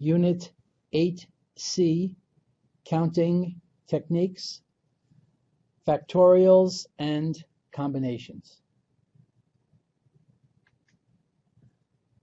Unit 8C, Counting Techniques, Factorials and Combinations.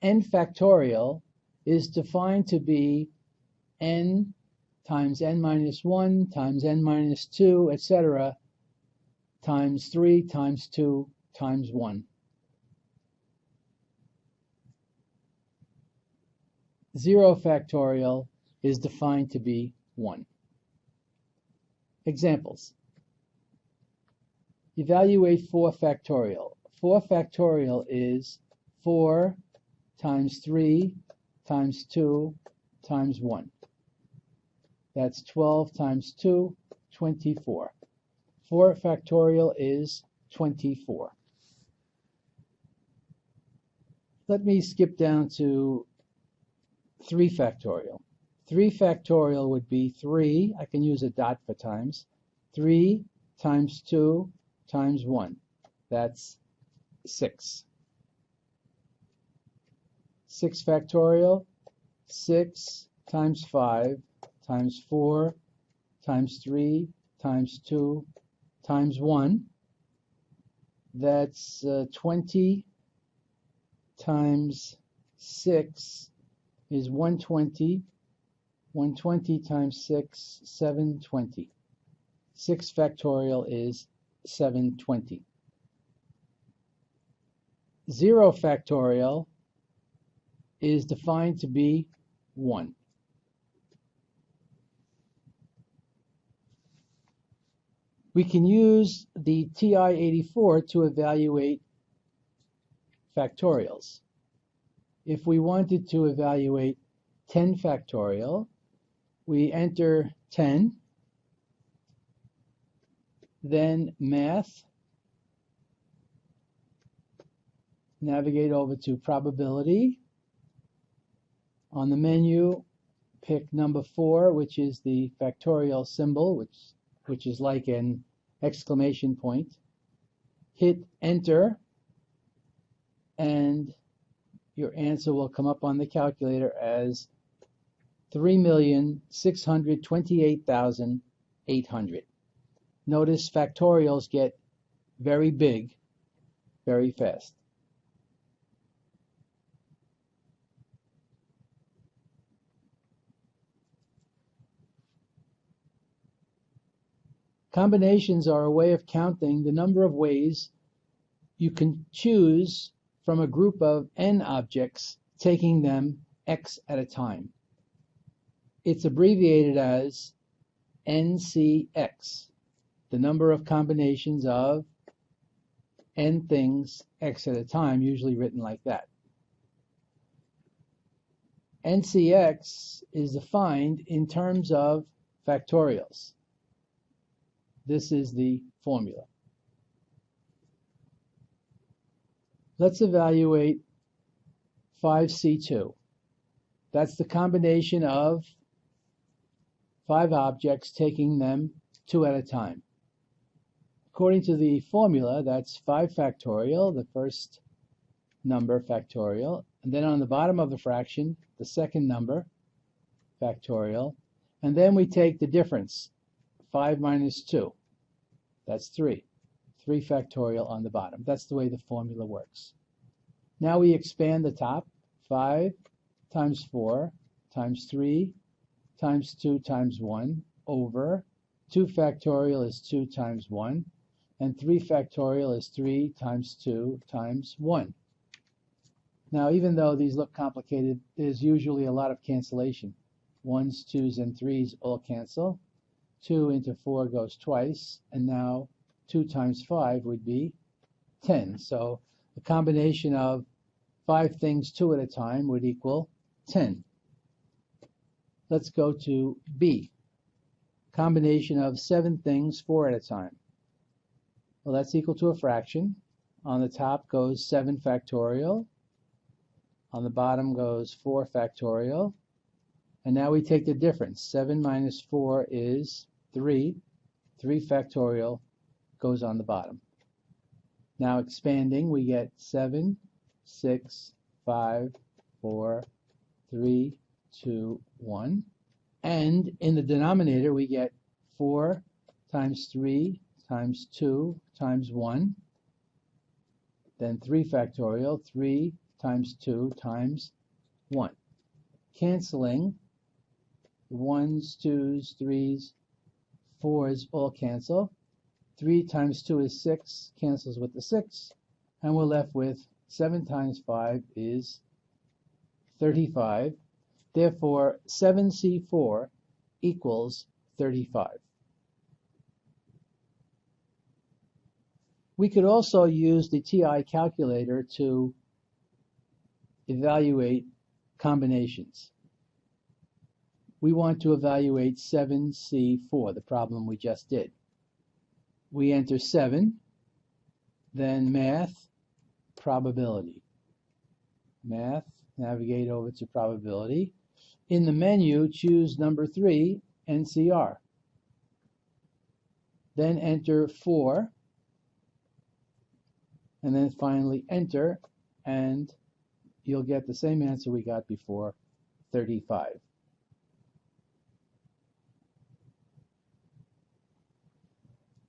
N factorial is defined to be n times n minus 1 times n minus 2, etc., times 3 times 2 times 1. 0 factorial is defined to be 1. Examples. Evaluate 4 factorial. 4 factorial is 4 times 3 times 2 times 1. That's 12 times 2, 24. 4 factorial is 24. Let me skip down to 3 factorial. 3 factorial would be 3, I can use a dot for times, 3 times 2 times 1. That's 6. 6 factorial, 6 times 5 times 4 times 3 times 2 times 1. That's 20 times 6 is 120. 120 times 6, 720. 6 factorial is 720. 0 factorial is defined to be 1. We can use the TI-84 to evaluate factorials. If we wanted to evaluate 10 factorial, we enter 10, then math, navigate over to probability. On the menu, pick number 4, which is the factorial symbol, which is like an exclamation point. Hit enter, and your answer will come up on the calculator as 3,628,800. Notice factorials get very big very fast. Combinations are a way of counting the number of ways you can choose from a group of n objects, taking them x at a time. It's abbreviated as NCX, the number of combinations of n things x at a time, usually written like that. NCX is defined in terms of factorials. This is the formula. Let's evaluate 5C2. That's the combination of 5 objects, taking them 2 at a time. According to the formula, that's 5 factorial, the first number factorial, and then on the bottom of the fraction, the second number factorial, and then we take the difference, 5 minus 2. That's 3. 3 factorial on the bottom. That's the way the formula works. Now we expand the top. 5 times 4 times 3 times 2 times 1 over 2 factorial is 2 times 1, and 3 factorial is 3 times 2 times 1. Now, even though these look complicated, there's usually a lot of cancellation. 1s, 2s, and 3s all cancel. 2 into 4 goes twice, and now 2 times 5 would be 10. So the combination of 5 things 2 at a time would equal 10. Let's go to B. Combination of 7 things 4 at a time. Well, that's equal to a fraction. On the top goes 7 factorial. On the bottom goes 4 factorial. And now we take the difference. 7 minus 4 is 3. 3 factorial goes on the bottom. Now expanding, we get 7, 6, 5, 4, 3, 2, 1. And in the denominator, we get 4 times 3 times 2 times 1. Then 3 factorial, 3 times 2 times 1. Canceling, 1s, 2s, 3s, 4s all cancel. 3 times 2 is 6, cancels with the 6. And we're left with 7 times 5 is 35. Therefore, 7C4 equals 35. We could also use the TI calculator to evaluate combinations. We want to evaluate 7C4, the problem we just did. We enter 7, then math, probability. Math, navigate over to probability. In the menu, choose number 3, NCR. Then enter 4, and then finally enter, and you'll get the same answer we got before, 35.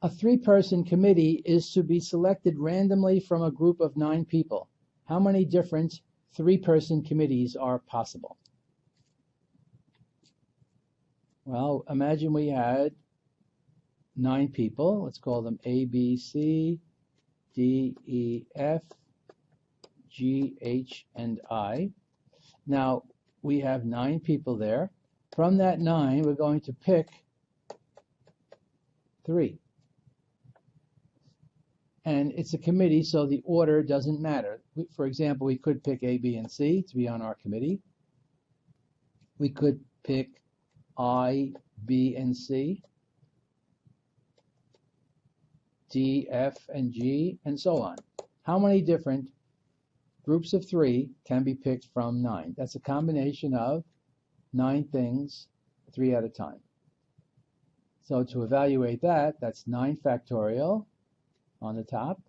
A 3-person committee is to be selected randomly from a group of 9 people. How many different 3-person committees are possible? Well, imagine we had 9 people. Let's call them A, B, C, D, E, F, G, H, and I. Now, we have 9 people there. From that 9, we're going to pick 3. And it's a committee, so the order doesn't matter. For example, we could pick A, B, and C to be on our committee. We could pick I, B, and C, D, F, and G, and so on. How many different groups of 3 can be picked from 9? That's a combination of 9 things, 3 at a time. So to evaluate that, that's 9 factorial on the top.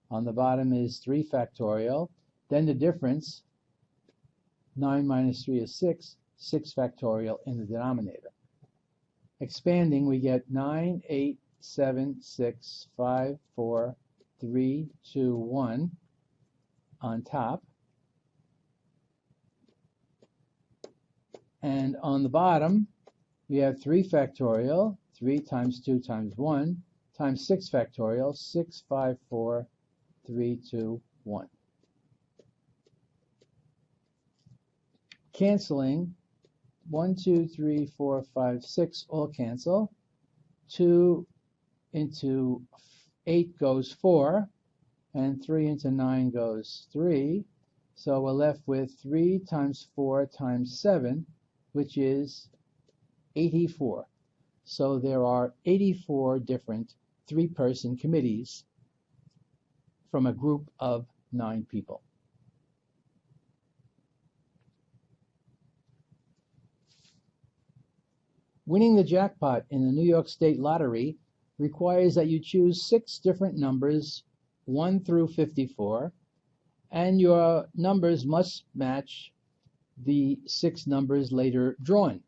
On the bottom is 3 factorial. Then the difference, 9 minus 3 is 6, 6 factorial in the denominator. Expanding, we get 9, 8, 7, 6, 5, 4, 3, 2, 1 on top. And on the bottom, we have 3 factorial, 3 times 2 times 1, times 6 factorial, 6, 5, 4, 3, 2, 1. Canceling, 1, 2, 3, 4, 5, 6 all cancel. 2 into 8 goes 4, and 3 into 9 goes 3. So we're left with 3 times 4 times 7, which is 84. So there are 84 different 3-person committees from a group of 9 people. Winning the jackpot in the New York State Lottery requires that you choose 6 different numbers, 1 through 54, and your numbers must match the 6 numbers later drawn.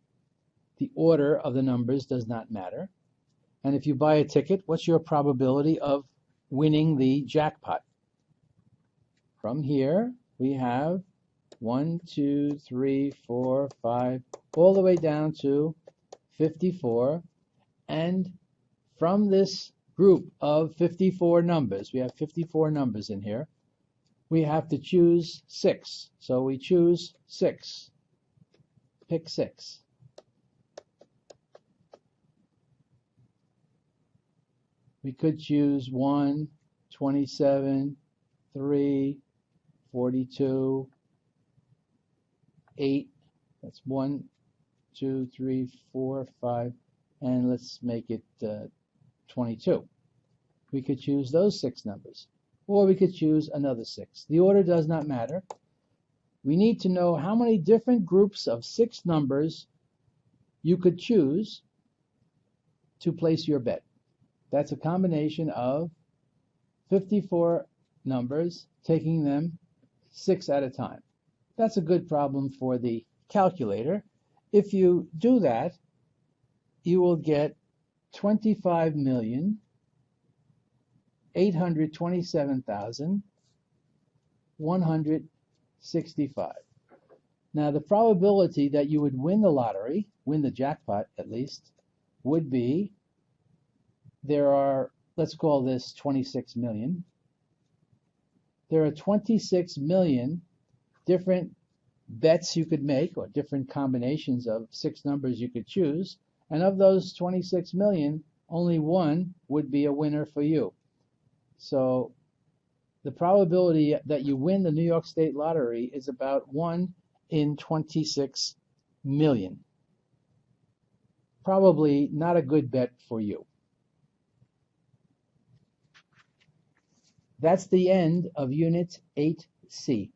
The order of the numbers does not matter. And if you buy a ticket, what's your probability of winning the jackpot? From here, we have 1, 2, 3, 4, 5, all the way down to 54. And from this group of 54 numbers, we have 54 numbers in here, we have to choose 6. So we choose 6. Pick 6. We could choose 1, 27, 3, 42, 8. That's 1, 2, 3, 4, 5, and let's make it 22. We could choose those 6 numbers, or we could choose another 6. The order does not matter. We need to know how many different groups of 6 numbers you could choose to place your bet. That's a combination of 54 numbers, taking them 6 at a time. That's a good problem for the calculator. If you do that, you will get 25,827,165. Now, the probability that you would win the lottery, win the jackpot at least, would be there are, let's call this 26 million. There are 26 million different bets you could make, or different combinations of 6 numbers you could choose. And of those 26 million, only one would be a winner for you. So the probability that you win the New York State Lottery is about 1 in 26 million. Probably not a good bet for you. That's the end of Unit 8C.